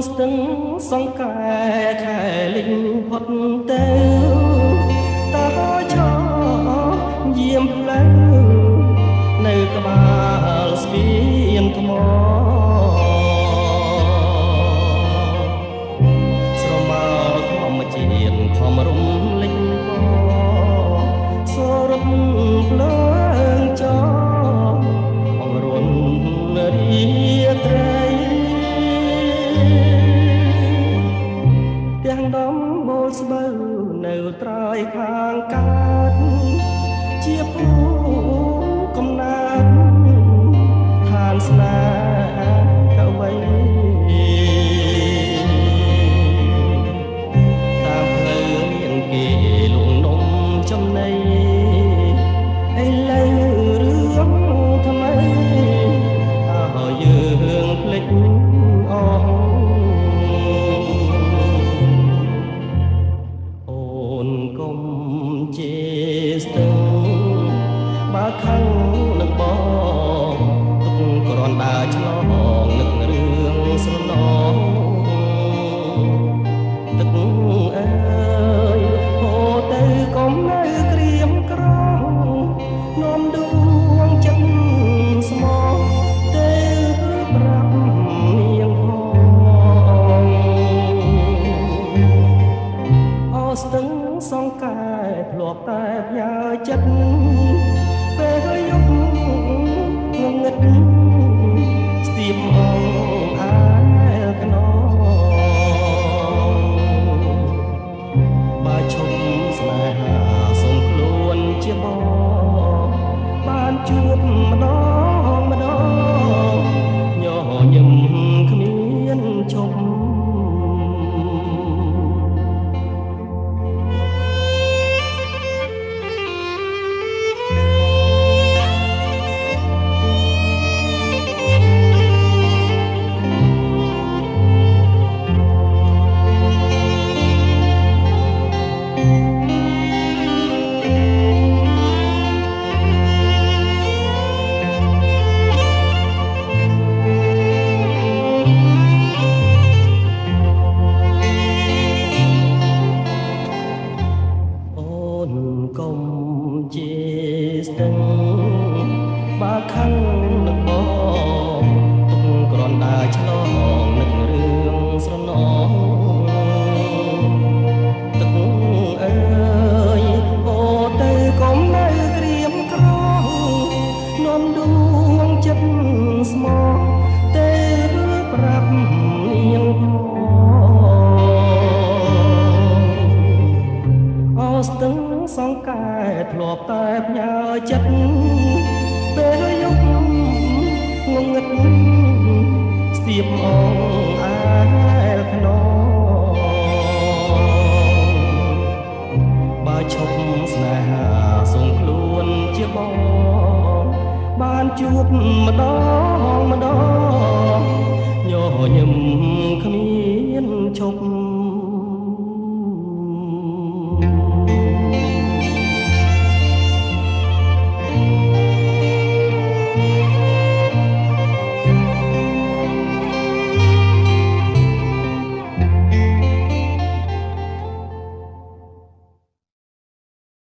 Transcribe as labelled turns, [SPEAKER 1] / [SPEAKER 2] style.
[SPEAKER 1] ស្ទឹងសង្កែខែលិញផុតទៅតើចោយាមផ្លូវនៅក្បាលស្ពានថ្មស្រមោលធម្មជាតិធម្មរំលេចសរំភ្លើងចោអងរុនរីត្រីទាំងដំបូលស្បូវនៅត្រើយខាងកើតជាពូកំណាត់ឋានស្នេហ៍កវីតាមផ្លូវមានគេលងនំចំណៃឥឡូវរឿងថ្មីហើយយើងភ្លេចអស់អូនកុំជេរស្ទឹងបើខឹងនឹងបងទុកគ្រាន់ដើរឆ្លងនឹករឿងស្រណងទឹកអើយហូរទៅកុំនៅក្រៀមក្រំនាំដួងចិត្តស្មោះទៅប្រាប់នាងផងអស្ទឹងសង្កែធ្លាប់តែផ្ញើចិត្តពេលយប់ងងឹតស្ទាបអងអាយខ្នងបើឈប់ស្នេហាសុំខ្លួនជាបងបានជួបម្ដងម្ដងញញឹមគ្មានឈប់កុំជេរស្ទឹងបើខឹងនឹងបងទុកគ្រាន់ដើរឆ្លងនឹករឿងស្រណងទឹកអើយហូរទៅកុំនៅក្រៀមក្រំនាំដួងចិត្តស្មោះទៅប្រាប់នាងផងអស្ទឹងសង្កែធ្លាប់តែផ្ញើចិត្តពេលយប់ងងឹតស្ទាបអងអាយខ្នងបើឈប់ស្នេហាសុំខ្លួនជាបងបានជួបម្ដងម្ដង